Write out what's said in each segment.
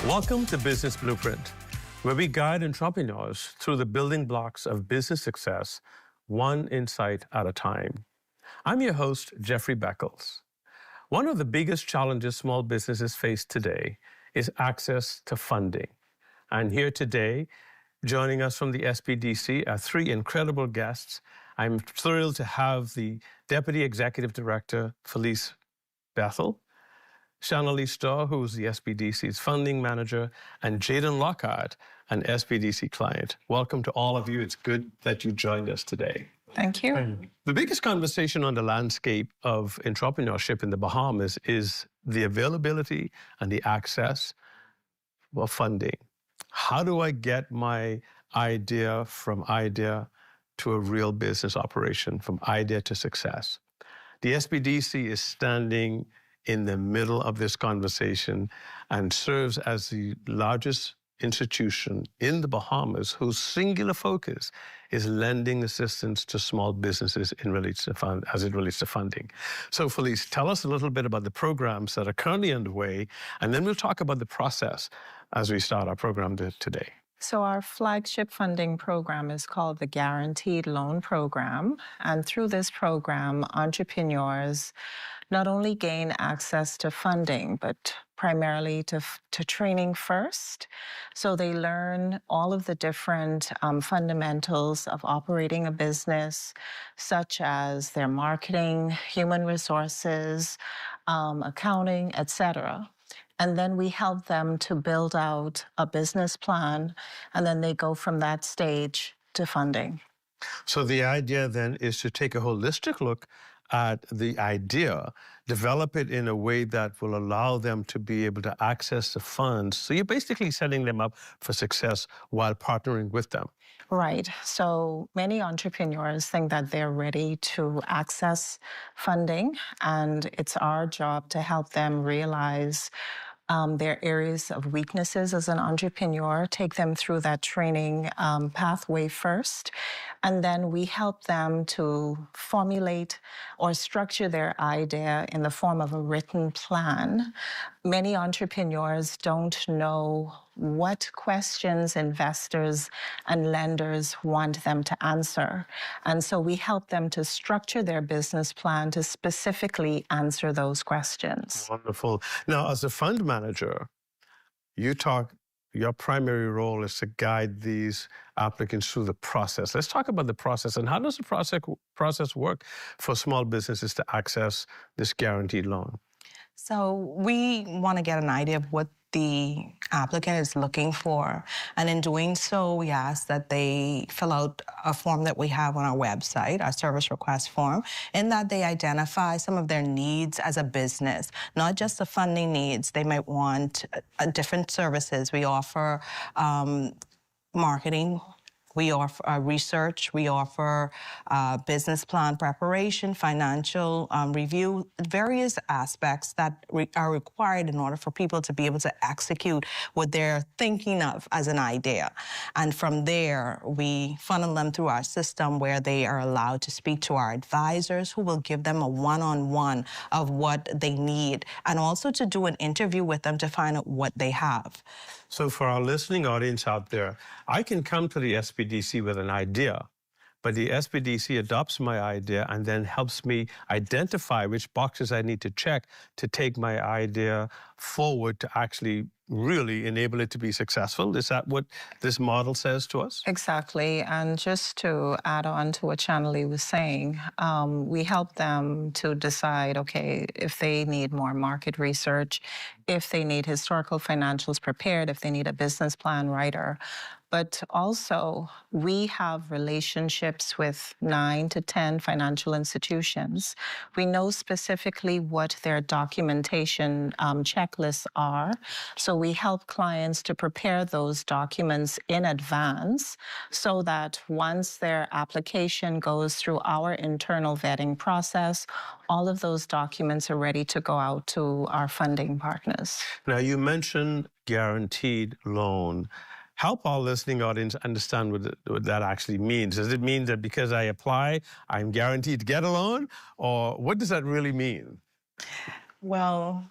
Welcome to Business Blueprint, where we guide entrepreneurs through the building blocks of business success, one insight at a time. I'm your host, Jeffrey Beckles. One of the biggest challenges small businesses face today is access to funding. And here today, joining us from the SBDC are three incredible guests. I'm thrilled to have the Deputy Executive Director, Felice Bethel, Shanalee Starr, who's the SBDC's funding manager, and Jaden Lockhart, an SBDC client. Welcome to all of you. It's good that you joined us today. Thank you. The biggest conversation on the landscape of entrepreneurship in the Bahamas is the availability and the access of funding. How do I get my idea from idea to a real business operation, from idea to success? The SBDC is standing in the middle of this conversation and serves as the largest institution in the Bahamas whose singular focus is lending assistance to small businesses as it relates to funding. So Felice, tell us a little bit about the programs that are currently underway, and then we'll talk about the process as we start our program today. So our flagship funding program is called the Guaranteed Loan Program. And through this program, entrepreneurs not only gain access to funding, but primarily to training first. So they learn all of the different fundamentals of operating a business, such as their marketing, human resources, accounting, etc. And then we help them to build out a business plan, and then they go from that stage to funding. So the idea then is to take a holistic look at the idea, develop it in a way that will allow them to be able to access the funds. So you're basically setting them up for success while partnering with them. Right. So many entrepreneurs think that they're ready to access funding, and it's our job to help them realize their areas of weaknesses as an entrepreneur, take them through that training pathway first, and then we help them to formulate or structure their idea in the form of a written plan. Many entrepreneurs don't know what questions investors and lenders want them to answer. And so we help them to structure their business plan to specifically answer those questions. Wonderful. Now, as a fund manager, your primary role is to guide these applicants through the process. Let's talk about the process, and how does the process work for small businesses to access this guaranteed loan? So we want to get an idea of what the applicant is looking for. And in doing so, we ask that they fill out a form that we have on our website, our service request form, in that they identify some of their needs as a business, not just the funding needs. They might want different services. We offer marketing. We offer research, we offer business plan preparation, financial review, various aspects that are required in order for people to be able to execute what they're thinking of as an idea. And from there, we funnel them through our system where they are allowed to speak to our advisors who will give them a one-on-one of what they need, and also to do an interview with them to find out what they have. So for our listening audience out there, I can come to the SBDC with an idea, but the SBDC adopts my idea and then helps me identify which boxes I need to check to take my idea forward to actually really enable it to be successful. Is that what this model says to us? Exactly. And just to add on to what Shanalee was saying, we help them to decide, okay, if they need more market research, if they need historical financials prepared, if they need a business plan writer. But also, we have relationships with 9 to 10 financial institutions. We know specifically what their documentation checklists are. So we help clients to prepare those documents in advance so that once their application goes through our internal vetting process, all of those documents are ready to go out to our funding partners. Now, you mentioned guaranteed loan. Help our listening audience understand what that actually means. Does it mean that because I apply, I'm guaranteed to get a loan? Or what does that really mean? Well,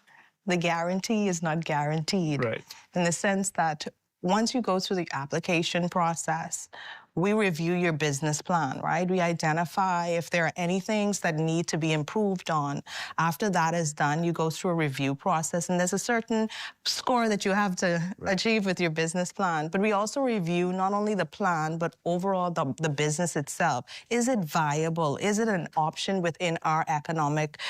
the guarantee is not guaranteed. Right. In the sense that once you go through the application process, we review your business plan, right? We identify if there are any things that need to be improved on. After that is done, you go through a review process, and there's a certain score that you have to achieve with your business plan. But we also review not only the plan, but overall the business itself. Is it viable? Is it an option within our economic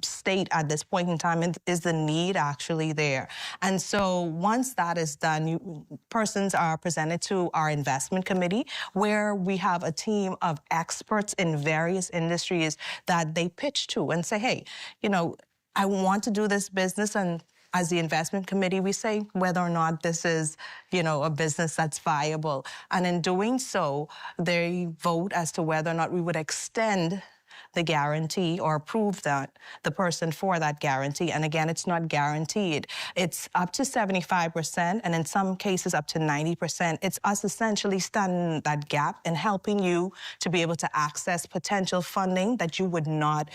state at this point in time? And is the need actually there? And so once that is done, persons are presented to our investment committee, where we have a team of experts in various industries that they pitch to and say, hey, you know, I want to do this business. And as the investment committee, we say whether or not this is, you know, a business that's viable. And in doing so, they vote as to whether or not we would extend the guarantee or approve that the person for that guarantee. And again, it's not guaranteed. It's up to 75%, and in some cases up to 90%. It's us essentially standing in that gap and helping you to be able to access potential funding that you would not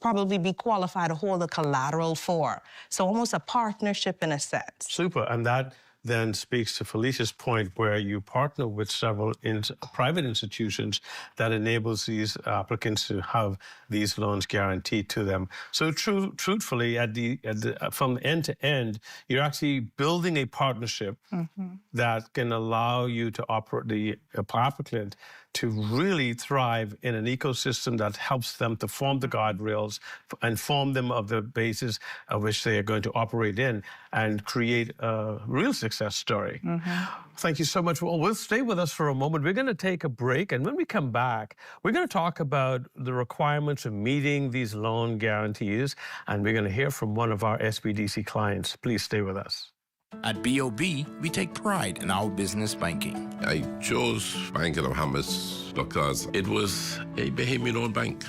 probably be qualified to hold the collateral for. So almost a partnership in a sense. Super. And that then speaks to Felicia's point, where you partner with several private institutions that enables these applicants to have these loans guaranteed to them. So truthfully, from end to end, you're actually building a partnership that can allow you to operate the applicant to really thrive in an ecosystem that helps them to form the guardrails, inform them of the basis of which they are going to operate in, and create a real success story. Thank you so much. Well, we'll stay with us for a moment. We're going to take a break, and when we come back, we're going to talk about the requirements of meeting these loan guarantees, and we're going to hear from one of our SBDC clients. Please stay with us. At BOB, we take pride in our business banking. I chose Bank of the Bahamas because it was a Bahamian-owned bank.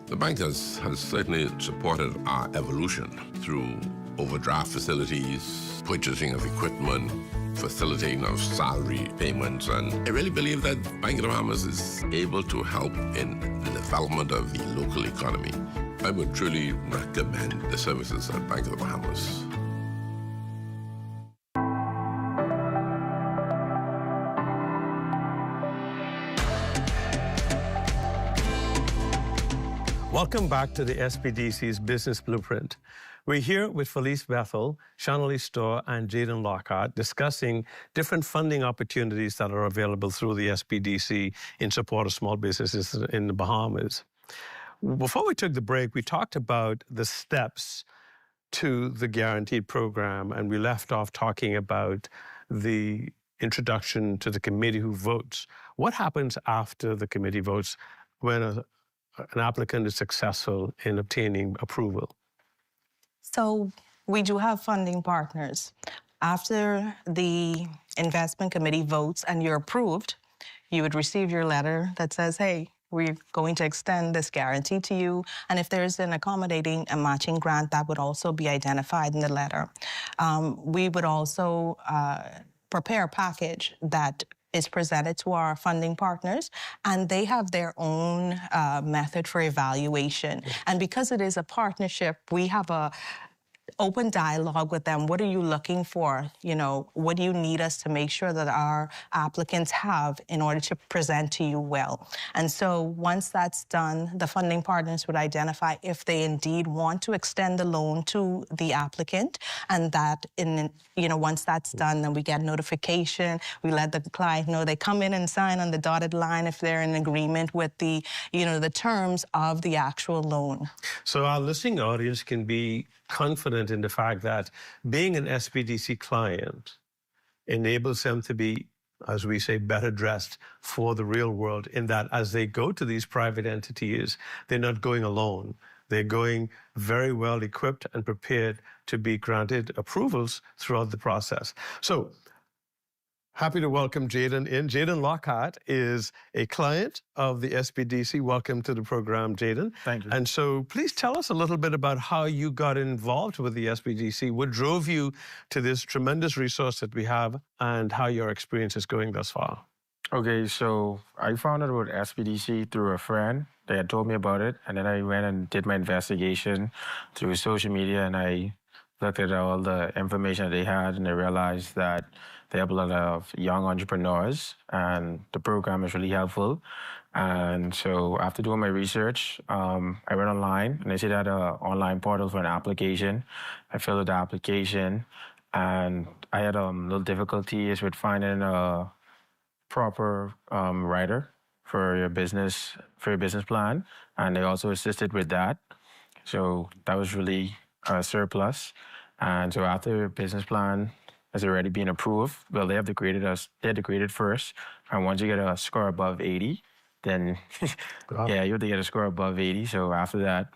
The bank has certainly supported our evolution through overdraft facilities, purchasing of equipment, facilitating of salary payments, and I really believe that Bank of the Bahamas is able to help in the development of the local economy. I would truly recommend the services at Bank of the Bahamas. Welcome back to the SBDC's Business Blueprint. We're here with Felice Bethel, Shanley Storr, and Jaden Lockhart discussing different funding opportunities that are available through the SBDC in support of small businesses in the Bahamas. Before we took the break, we talked about the steps to the guaranteed program, and we left off talking about the introduction to the committee who votes. What happens after the committee votes when an applicant is successful in obtaining approval? So we do have funding partners. After the investment committee votes and you're approved, you would receive your letter that says, hey, we're going to extend this guarantee to you. And if there's an accommodating and matching grant, that would also be identified in the letter. We would also prepare a package that is presented to our funding partners, and they have their own method for evaluation. And because it is a partnership, we have a open dialogue with them. What are you looking for? You know, what do you need us to make sure that our applicants have in order to present to you well? And so once that's done, the funding partners would identify if they indeed want to extend the loan to the applicant. And that, once that's done, then we get notification. We let the client know. They come in and sign on the dotted line if they're in agreement with the, the terms of the actual loan. So our listening audience can be confident in the fact that being an SBDC client enables them to be, as we say, better dressed for the real world, in that as they go to these private entities, they're not going alone. They're going very well equipped and prepared to be granted approvals throughout the process. So happy to welcome Jaden in. Jaden Lockhart is a client of the SBDC. Welcome to the program, Jaden. Thank you. And so please tell us a little bit about how you got involved with the SBDC. What drove you to this tremendous resource that we have, and how your experience is going thus far? Okay, so I found out about SBDC through a friend. They had told me about it, and then I went and did my investigation through social media, and I looked at all the information that they had, and I realized that they have a lot of young entrepreneurs, and the program is really helpful. And so after doing my research, I went online, and I see that online portal for an application. I filled out the application, and I had little difficulties with finding a proper writer for your business plan, and they also assisted with that. So that was really a surplus. And so after your business plan has already been approved, well, they had to grade it first, and once you get a score above 80, then yeah, you have to get a score above 80. So after that,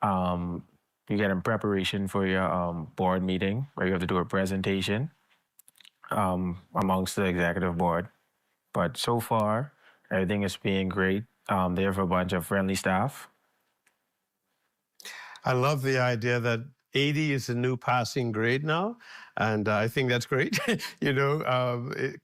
you get in preparation for your board meeting where you have to do a presentation amongst the executive board. But so far, everything is being great. They have a bunch of friendly staff. I love the idea that 80 is the new passing grade now, and I think that's great.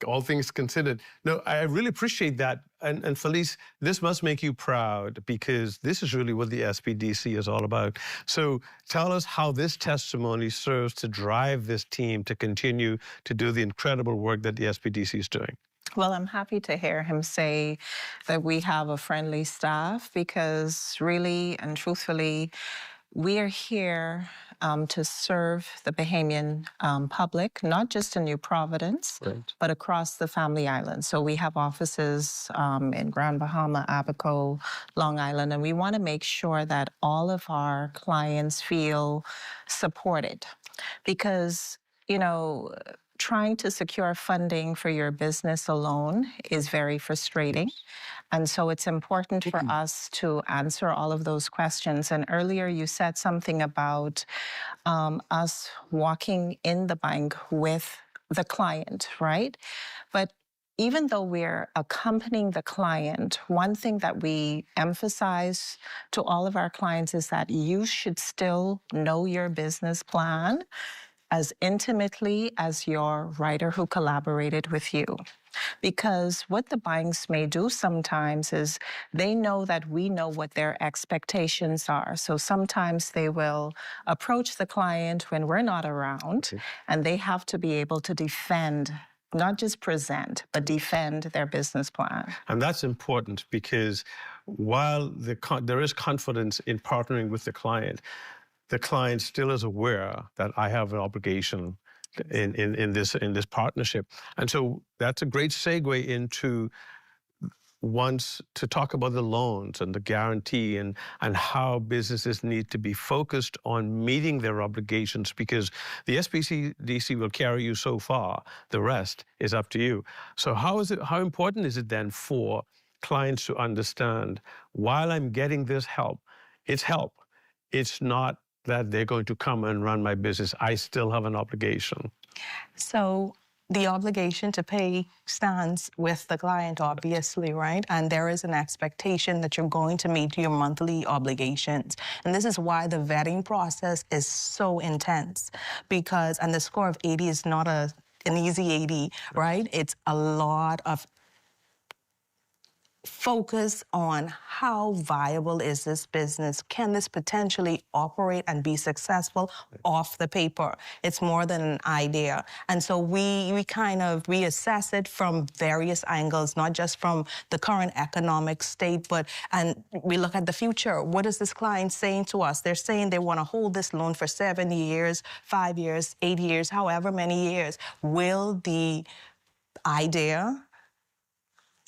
All things considered. No, I really appreciate that. And Felice, this must make you proud because this is really what the SBDC is all about. So tell us how this testimony serves to drive this team to continue to do the incredible work that the SBDC is doing. Well, I'm happy to hear him say that we have a friendly staff because really and truthfully, we are here to serve the Bahamian public, not just in New Providence, but across the Family Islands. So we have offices in Grand Bahama, Abaco, Long Island, and we want to make sure that all of our clients feel supported because, trying to secure funding for your business alone is very frustrating. And so it's important for us to answer all of those questions. And earlier you said something about us walking in the bank with the client, right? But even though we're accompanying the client, one thing that we emphasize to all of our clients is that you should still know your business plan as intimately as your writer who collaborated with you. Because what the banks may do sometimes is they know that we know what their expectations are. So sometimes they will approach the client when we're not around, and they have to be able to defend, not just present, but defend their business plan. And that's important because while there is confidence in partnering with the client still is aware that I have an obligation in this partnership. And so that's a great segue into to talk about the loans and the guarantee and how businesses need to be focused on meeting their obligations because the SBDC will carry you so far. The rest is up to you. So how important is it then for clients to understand while I'm getting this help, it's not that they're going to come and run my business. I still have an obligation. So the obligation to pay stands with the client, obviously, right? And there is an expectation that you're going to meet your monthly obligations. And this is why the vetting process is so intense because, and the score of 80 is not an easy 80, right? It's a lot of focus on how viable is this business? Can this potentially operate and be successful off the paper? It's more than an idea. And so we assess it from various angles, not just from the current economic state, and we look at the future. What is this client saying to us? They're saying they want to hold this loan for 7 years, 5 years, 8 years, however many years. Will the idea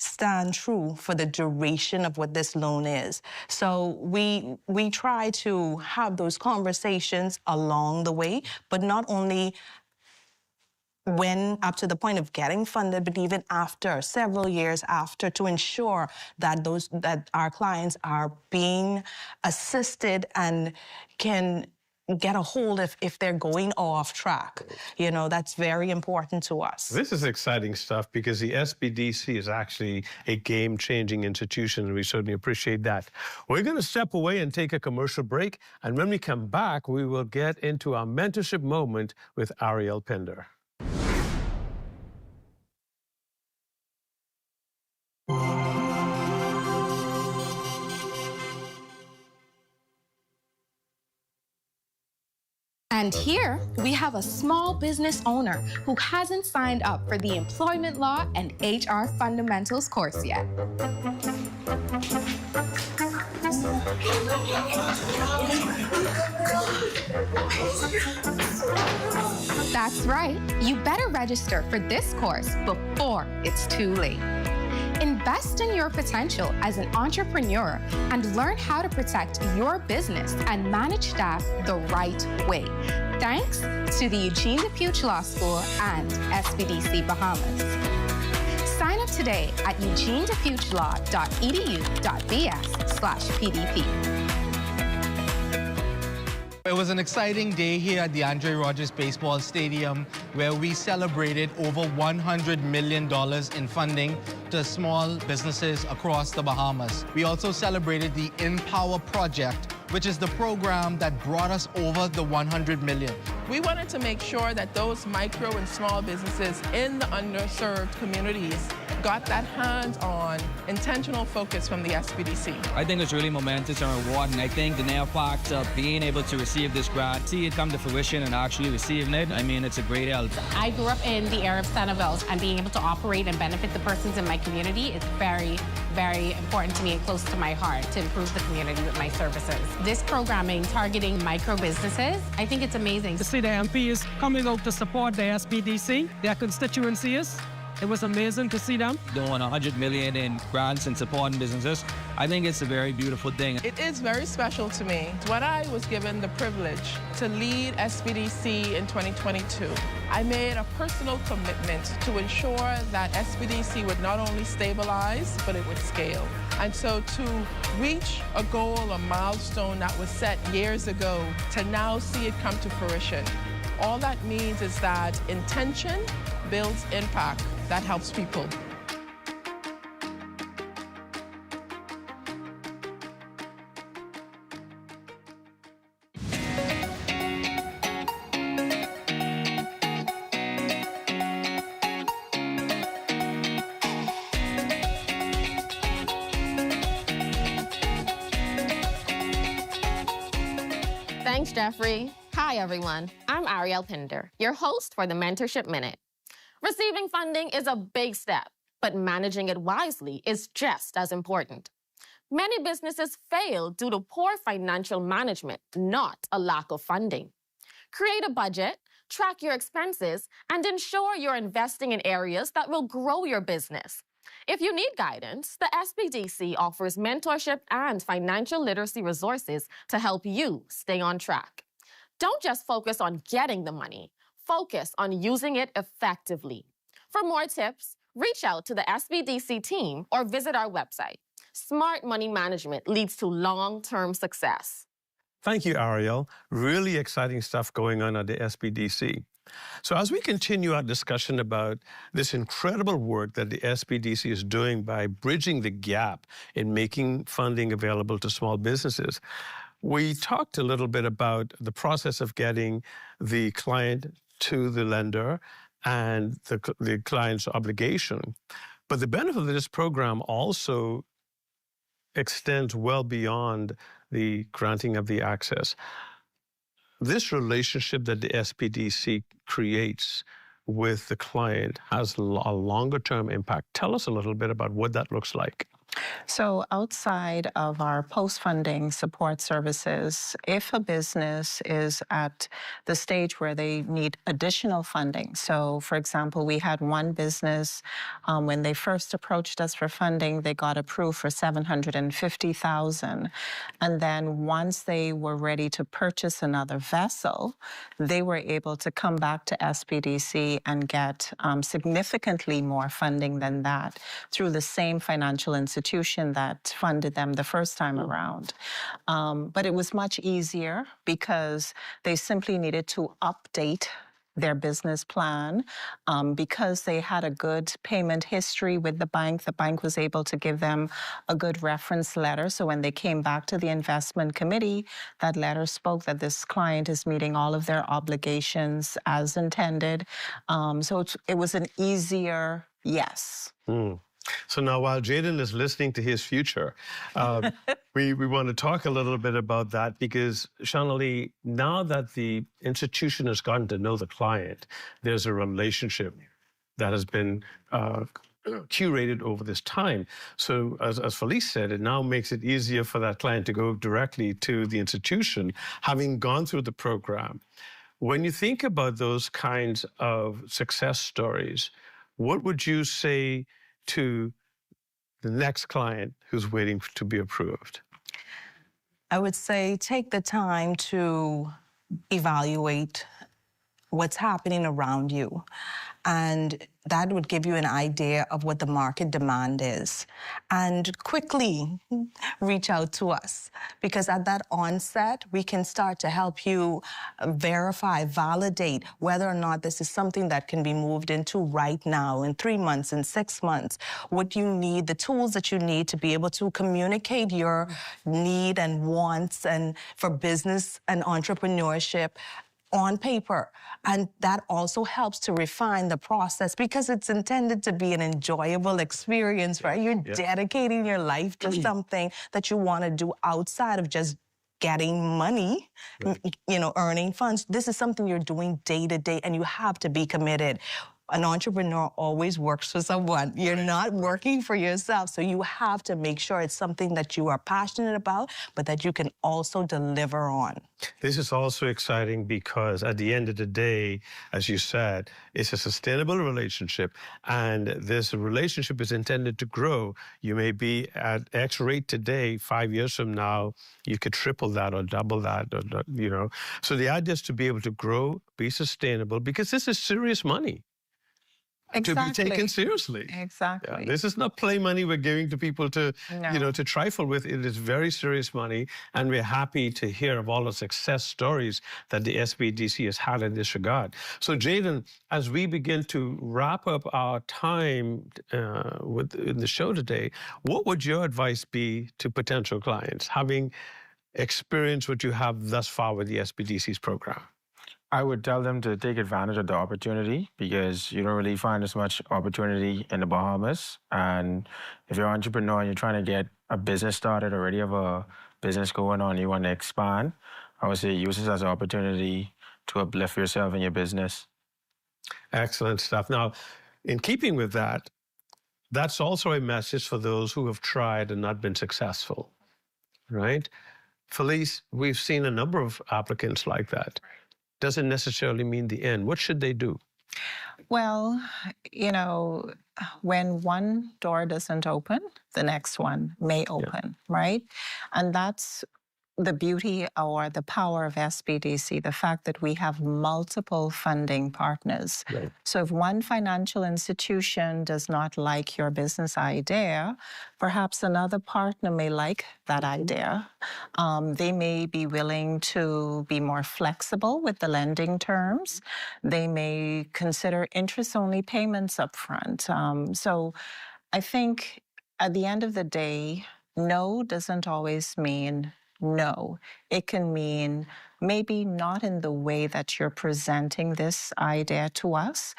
stand true for the duration of what this loan is? So we try to have those conversations along the way, but not only when up to the point of getting funded, but even after, several years after, to ensure that our clients are being assisted and can get a hold if they're going off track. That's very important to us. This is exciting stuff because the SBDC is actually a game-changing institution, and we certainly appreciate that. We're going to step away and take a commercial break, and when we come back, we will get into our mentorship moment with Ariel Pinder. And here we have a small business owner who hasn't signed up for the Employment Law and HR Fundamentals course yet. That's right. You better register for this course before it's too late. Invest in your potential as an entrepreneur and learn how to protect your business and manage staff the right way. Thanks to the Eugene DePuch Law School and SBDC Bahamas. Sign up today at eugenedepuchlaw.edu.bs/PDP. It was an exciting day here at the Andre Rogers Baseball Stadium where we celebrated over $100 million in funding to small businesses across the Bahamas. We also celebrated the Empower Project, which is the program that brought us over the 100 million. We wanted to make sure that those micro and small businesses in the underserved communities got that hands-on, intentional focus from the SBDC. I think it's really momentous and rewarding. I think the nail fact of being able to receive this grant, see it come to fruition and actually receiving it, I mean, it's a great help. I grew up in the area of Centerville, and being able to operate and benefit the persons in my community is very, very important to me and close to my heart to improve the community with my services. This programming targeting micro businesses, I think it's amazing. To see the MPs coming out to support the SBDC, their constituencies, it was amazing to see them. Doing 100 million in grants and supporting businesses, I think it's a very beautiful thing. It is very special to me. When I was given the privilege to lead SBDC in 2022, I made a personal commitment to ensure that SBDC would not only stabilize, but it would scale. And so to reach a goal, a milestone that was set years ago, to now see it come to fruition, all that means is that intention builds impact that helps people. Thanks, Jeffrey. Hi, everyone. I'm Ariel Pinder, your host for the Mentorship Minute. Receiving funding is a big step, but managing it wisely is just as important. Many businesses fail due to poor financial management, not a lack of funding. Create a budget, track your expenses, and ensure you're investing in areas that will grow your business. If you need guidance, the SBDC offers mentorship and financial literacy resources to help you stay on track. Don't just focus on getting the money. Focus on using it effectively. For more tips, reach out to the SBDC team or visit our website. Smart money management leads to long-term success. Thank you, Ariel. Really exciting stuff going on at the SBDC. So as we continue our discussion about this incredible work that the SBDC is doing by bridging the gap in making funding available to small businesses, we talked a little bit about the process of getting the client to the lender and the client's obligation. But the benefit of this program also extends well beyond the granting of the access. This relationship that the SBDC creates with the client has a longer-term impact. Tell us a little bit about what that looks like. So outside of our post-funding support services, if a business is at the stage where they need additional funding, so for example, we had one business, when they first approached us for funding, they got approved for $750,000. And then once they were ready to purchase another vessel, they were able to come back to SBDC and get significantly more funding than that through the same financial institution that funded them the first time around. But it was much easier because they simply needed to update their business plan. Because they had a good payment history with the bank was able to give them a good reference letter. So when they came back to the investment committee, that letter spoke that this client is meeting all of their obligations as intended. So it was an easier yes. So now, while Jaden is listening to his future, we want to talk a little bit about that because, Shanali, now that the institution has gotten to know the client, there's a relationship that has been curated over this time. So as Felice said, it now makes it easier for that client to go directly to the institution, having gone through the program. When you think about those kinds of success stories, what would you say to the next client who's waiting to be approved? I would say take the time to evaluate what's happening around you. And that would give you an idea of what the market demand is. And quickly reach out to us, because at that onset, we can start to help you verify, validate whether or not this is something that can be moved into right now, in 3 months, in 6 months. What you need, the tools that you need to be able to communicate your need and wants and for business and entrepreneurship on paper. And that also helps to refine the process because it's intended to be an enjoyable experience, right? You're dedicating your life to something that you want to do outside of just getting money, you know, earning funds. This is something you're doing day to day, and you have to be committed. An entrepreneur always works for someone. You're not working for yourself. So you have to make sure it's something that you are passionate about, but that you can also deliver on. This is also exciting because at the end of the day, as you said, it's a sustainable relationship, and this relationship is intended to grow. You may be at X rate today, 5 years from now, you could triple that or double that, or, you know. So the idea is to be able to grow, be sustainable, because this is serious money. Exactly. To be taken seriously. Exactly. Yeah, this is not play money we're giving to people to, you know, to trifle with. It is very serious money, and we're happy to hear of all the success stories that the SBDC has had in this regard. So, Jaden, as we begin to wrap up our time in the show today, what would your advice be to potential clients, having experienced what you have thus far with the SBDC's program? I would tell them to take advantage of the opportunity because you don't really find as much opportunity in the Bahamas. And if you're an entrepreneur and you're trying to get a business started, already have a business going on, you want to expand, I would say use this as an opportunity to uplift yourself and your business. Excellent stuff. Now, in keeping with that, that's also a message for those who have tried and not been successful, right? Felice, we've seen a number of applicants like that. Doesn't necessarily mean the end. What should they do? Well, you know, when one door doesn't open, the next one may open, right? And that's the beauty or the power of SBDC, the fact that we have multiple funding partners. Right. So if one financial institution does not like your business idea, perhaps another partner may like that idea. They may be willing to be more flexible with the lending terms. They may consider interest-only payments up front. So I think at the end of the day, no doesn't always mean no. It can mean maybe not in the way that you're presenting this idea to us.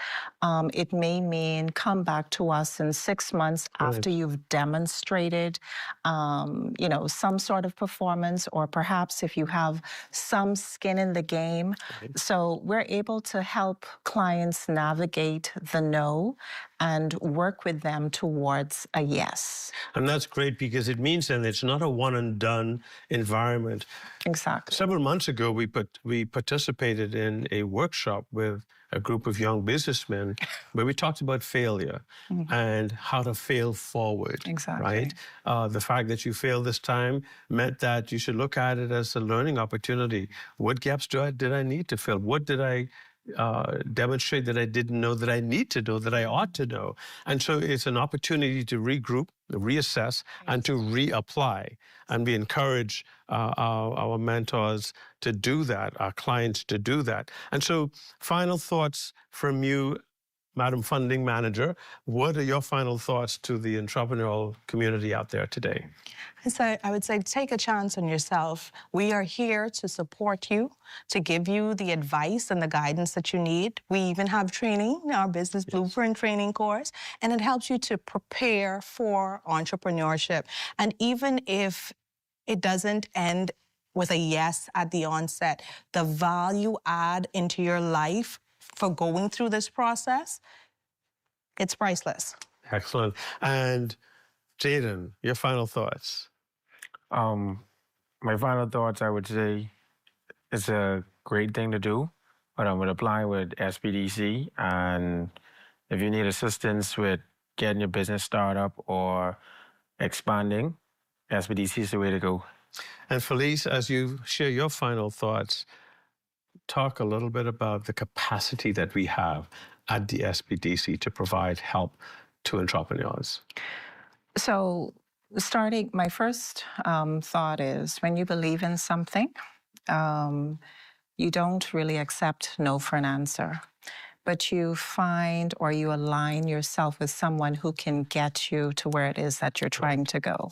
It may mean come back to us in 6 months after you've demonstrated, you know, some sort of performance, or perhaps if you have some skin in the game. So we're able to help clients navigate the no and work with them towards a yes. And that's great because it means that it's not a one and done environment. Exactly. Several months ago, we participated in a workshop with a group of young businessmen where we talked about failure and how to fail forward. Exactly. Right? The fact that you failed this time meant that you should look at it as a learning opportunity. What gaps did I need to fill? What did I demonstrate that I didn't know that I need to know, that I ought to know? And so it's an opportunity to regroup, reassess, and to reapply. And we encourage our mentors to do that, our clients to do that. And so final thoughts from you Madam Funding Manager, what are your final thoughts to the entrepreneurial community out there today? So I would say take a chance on yourself. We are here to support you, to give you the advice and the guidance that you need. We even have training, our Business Blueprint training course, and it helps you to prepare for entrepreneurship. And even if it doesn't end with a yes at the onset, the value add into your life for going through this process, it's priceless. Excellent. And Jaden, your final thoughts? My final thoughts, I would say, it's a great thing to do, but I would apply with SBDC. And if you need assistance with getting your business started up or expanding, SBDC is the way to go. And Felice, as you share your final thoughts, talk a little bit about the capacity that we have at the SBDC to provide help to entrepreneurs. So starting, my first thought is when you believe in something, you don't really accept no for an answer, but you find or you align yourself with someone who can get you to where it is that you're trying to go.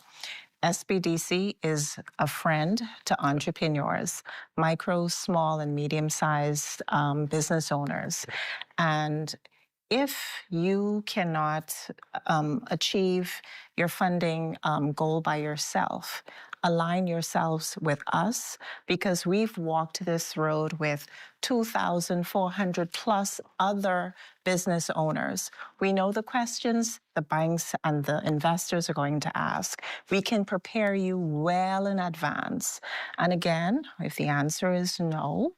SBDC is a friend to entrepreneurs, micro, small, and medium-sized business owners. And if you cannot achieve your funding goal by yourself, align yourselves with us, because we've walked this road with 2,400 plus other business owners. We know the questions the banks and the investors are going to ask. We can prepare you well in advance. And again, if the answer is no,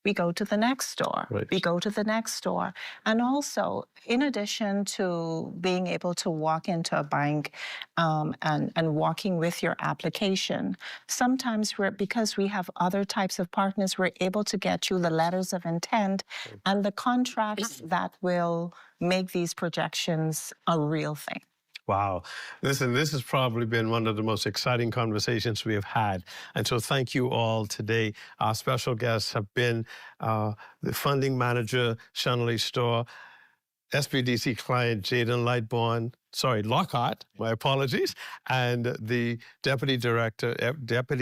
we go to the next door. Right. We go to the next door. And also, in addition to being able to walk into a bank and walking with your application, sometimes because we have other types of partners, we're able to get you the letters of intent and the contracts that will make these projections a real thing. Wow. Listen, this has probably been one of the most exciting conversations we have had. And so thank you all today. Our special guests have been the funding manager, Shanley Storr, SBDC client, Jaden Lockhart, my apologies, and the Deputy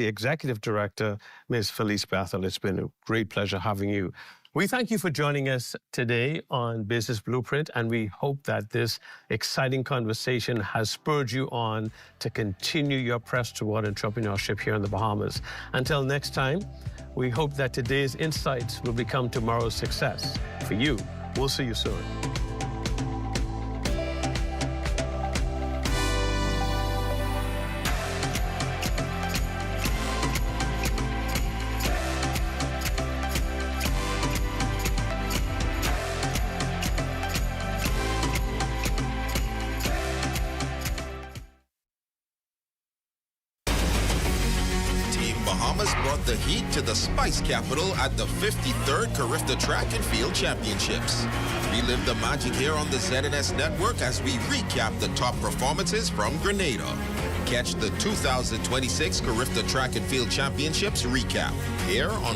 Executive Director, Ms. Felice Bethel. It's been a great pleasure having you. We thank you for joining us today on Business Blueprint, and we hope that this exciting conversation has spurred you on to continue your press toward entrepreneurship here in the Bahamas. Until next time, we hope that today's insights will become tomorrow's success. For you, we'll see you soon. Brought the heat to the Spice capital at the 53rd Carifta Track and Field Championships. Relive the magic here on the ZNS Network as we recap the top performances from Grenada. Catch the 2026 Carifta Track and Field Championships recap here on the